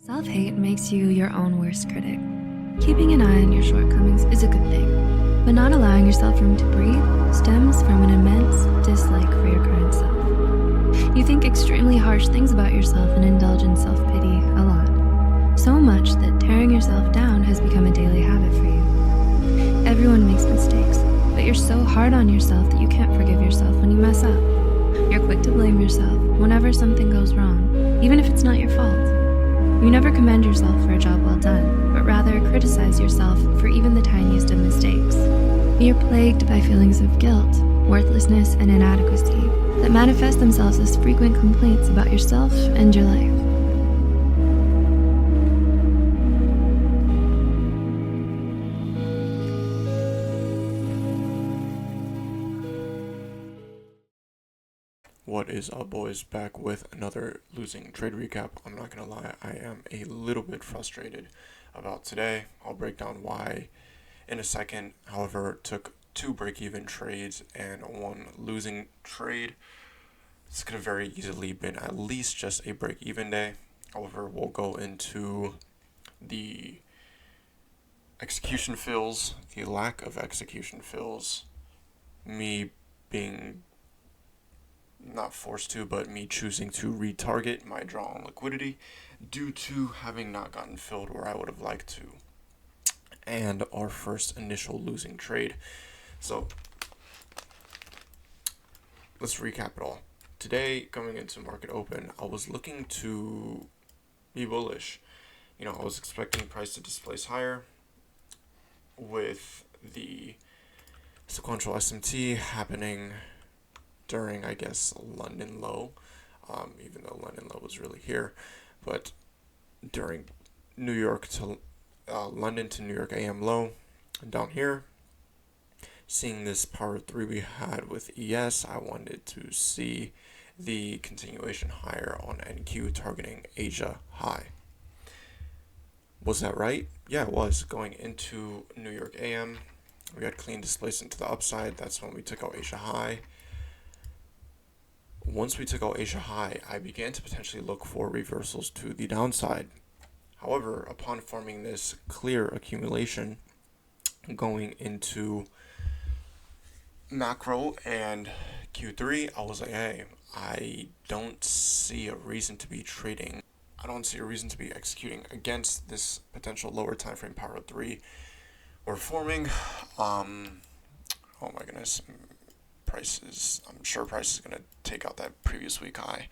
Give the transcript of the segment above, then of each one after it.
Self-hate makes you your own worst critic. Keeping an eye on your shortcomings is a good thing, but not allowing yourself room to breathe stems from an immense dislike for your current self. You think extremely harsh things about yourself and indulge in self-pity a lot, so much that tearing yourself down has become a daily habit for you. Everyone makes mistakes, but you're so hard on yourself that you can't forgive yourself when you mess up. You're quick to blame yourself whenever something goes wrong, even if it's not your fault. You never commend yourself for a job well done, but rather criticize yourself for even the tiniest of mistakes. You're plagued by feelings of guilt, worthlessness, and inadequacy that manifest themselves as frequent complaints about yourself and your life. What is up, boys? Back with another losing trade recap. I'm not gonna lie, I am a little bit frustrated about today. I'll break down why in a second. However, it took 2 break-even trades and 1 losing trade. This could have very easily been at least just a break-even day. However, we'll go into the execution fills, the lack of execution fills, me being not forced to, but me choosing to retarget my draw on liquidity due to having not gotten filled where I would have liked to, and our first initial losing trade. So let's recap it all. Today, going into market open, I was looking to be bullish. I was expecting price to displace higher with the sequential SMT happening during, I guess, London low, even though London low was really here, but during New York to London to New York AM low, down here, seeing this power 3 we had with ES, I wanted to see the continuation higher on NQ targeting Asia high. Was that right? Yeah, it was. Going into New York AM, we had clean displacement to the upside. That's when we took out Asia high. Once we took out Asia high, I began to potentially look for reversals to the downside. However, upon forming this clear accumulation going into macro and Q3, I was like, hey, I don't see a reason to be trading. I don't see a reason to be executing against this potential lower time frame power 3 we're forming. Oh my goodness. I'm sure price is going to take out that previous week high.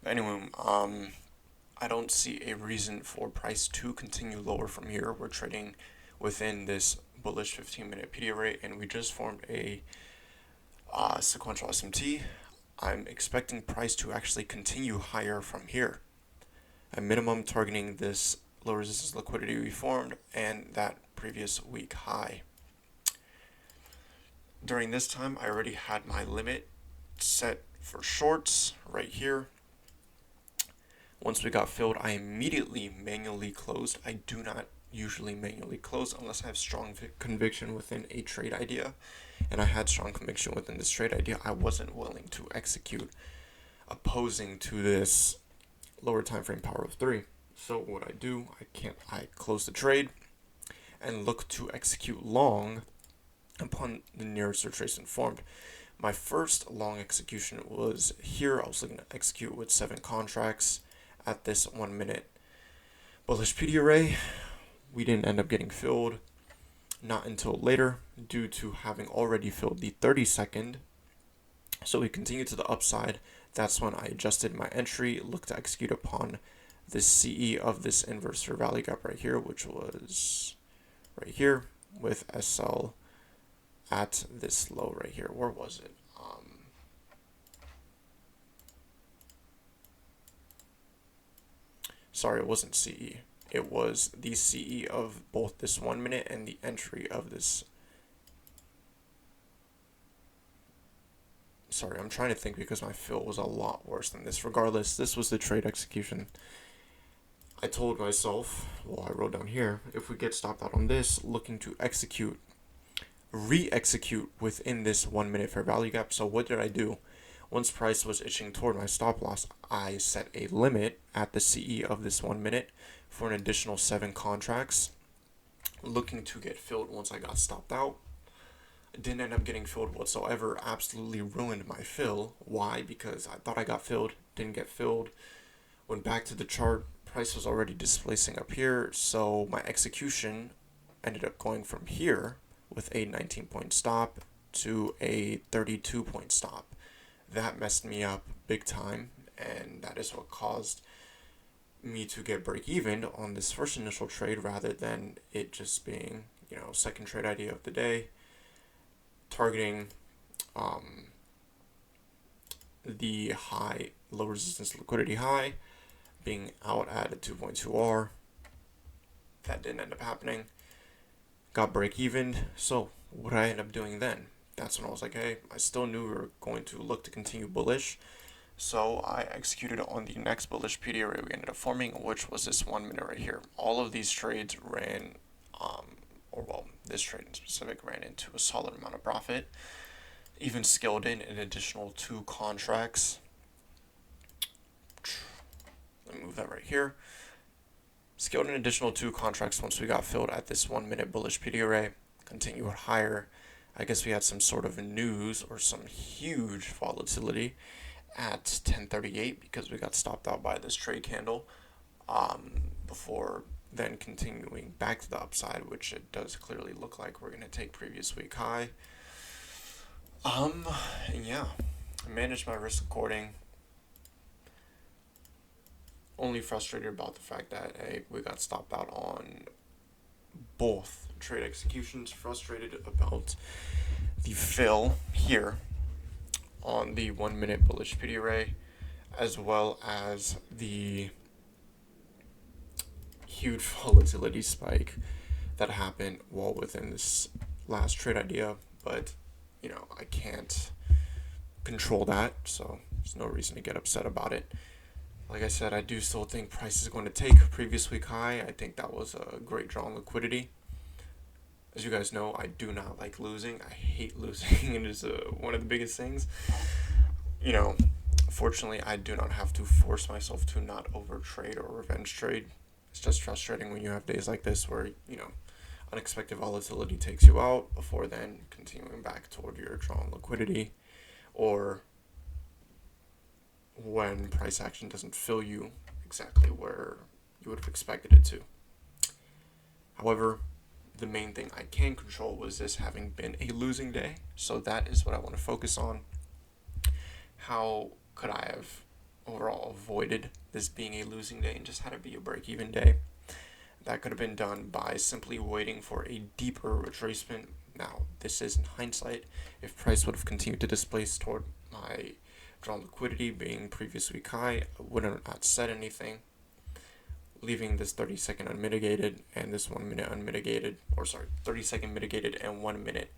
But anyway, I don't see a reason for price to continue lower from here. We're trading within this bullish 15-minute PD rate, and we just formed a sequential SMT. I'm expecting price to actually continue higher from here. At minimum, targeting this low resistance liquidity we formed and that previous week high. During this time, I already had my limit set for shorts right here. Once we got filled, I immediately manually closed. I do not usually manually close unless I have strong conviction within a trade idea. And I had strong conviction within this trade idea. I wasn't willing to execute opposing to this lower time frame power of 3. So what I do, I close the trade and look to execute long upon the nearest retracement formed. My first long execution was here. I was looking to execute with 7 contracts at this 1 minute bullish PD array. We didn't end up getting filled, not until later, due to having already filled the 30-second. So we continued to the upside. That's when I adjusted my entry, looked to execute upon the CE of this inverse fair value gap right here, which was right here with SL at this low right here. Where was it? Sorry, it wasn't CE. It was the CE of both this 1 minute and the entry of this. Sorry, I'm trying to think because my fill was a lot worse than this. Regardless, this was the trade execution. I told myself, well, I wrote down here, if we get stopped out on this, looking to execute, re-execute within this 1 minute fair value gap. So what did I do? Once price was itching toward my stop loss, I set a limit at the CE of this 1 minute for an additional 7 contracts, looking to get filled once I got stopped out. It didn't end up getting filled whatsoever, absolutely ruined my fill. Why? Because I thought I got filled, didn't get filled. Went back to the chart, price was already displacing up here, so my execution ended up going from here with a 19-point stop to a 32-point stop. That messed me up big time, and that is what caused me to get break even on this first initial trade rather than it just being, second trade idea of the day, targeting the high, low resistance liquidity high, being out at a 2.2R. That didn't end up happening. Got break even. So what did I end up doing then? That's when I was like, hey, I still knew we were going to look to continue bullish. So I executed on the next bullish PD array we ended up forming, which was this 1 minute right here. All of these trades ran, this trade in specific ran into a solid amount of profit. Even scaled in an additional 2 contracts. Let me move that right here. Scaled an additional 2 contracts once we got filled at this 1 minute bullish PD array. Continued higher. I guess we had some sort of news or some huge volatility at 10:38 because we got stopped out by this trade candle before then continuing back to the upside, which it does clearly look like we're going to take previous week high. And yeah, I managed my risk according. Only frustrated about the fact that we got stopped out on both trade executions. Frustrated about the fill here on the 1 minute bullish PD array, as well as the huge volatility spike that happened well within this last trade idea. But I can't control that, so there's no reason to get upset about it. Like I said, I do still think price is going to take previous week high. I think that was a great draw on liquidity. As you guys know, I do not like losing. I hate losing. It is one of the biggest things. Fortunately, I do not have to force myself to not overtrade or revenge trade. It's just frustrating when you have days like this where, unexpected volatility takes you out before then continuing back toward your draw on liquidity, or when price action doesn't fill you exactly where you would have expected it to. However, the main thing I can control was this having been a losing day, so that is what I want to focus on. How could I have overall avoided this being a losing day and just had it be a break-even day? That could have been done by simply waiting for a deeper retracement. Now, this is in hindsight. If price would have continued to displace toward my drawn liquidity being previous week high, I would have not said anything, leaving this 30-second unmitigated and this 1 minute unmitigated, 30-second mitigated and 1 minute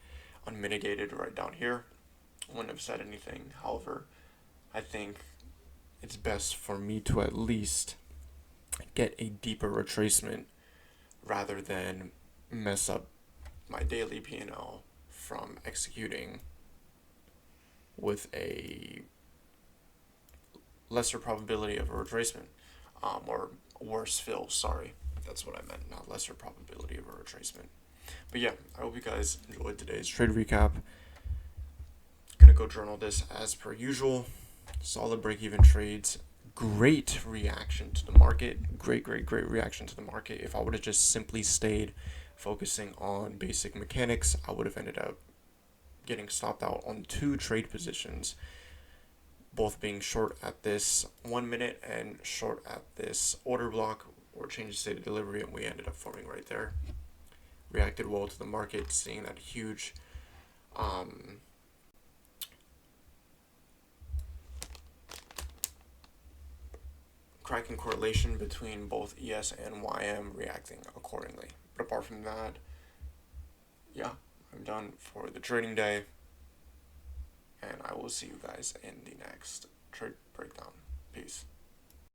unmitigated right down here. I wouldn't have said anything. However, I think it's best for me to at least get a deeper retracement rather than mess up my daily P&L from executing with a lesser probability of a retracement, or worse fill, sorry. That's what I meant, not lesser probability of a retracement. But yeah, I hope you guys enjoyed today's trade recap. Gonna go journal this as per usual. Solid break-even trades. Great reaction to the market. Great reaction to the market. If I would have just simply stayed focusing on basic mechanics, I would have ended up getting stopped out on 2 trade positions, both being short at this 1 minute and short at this order block or change of state of delivery, and we ended up forming right there. Reacted well to the market, seeing that huge cracking correlation between both ES and YM, reacting accordingly. But apart from that, yeah, I'm done for the trading day, and I will see you guys in the next trade breakdown. Peace.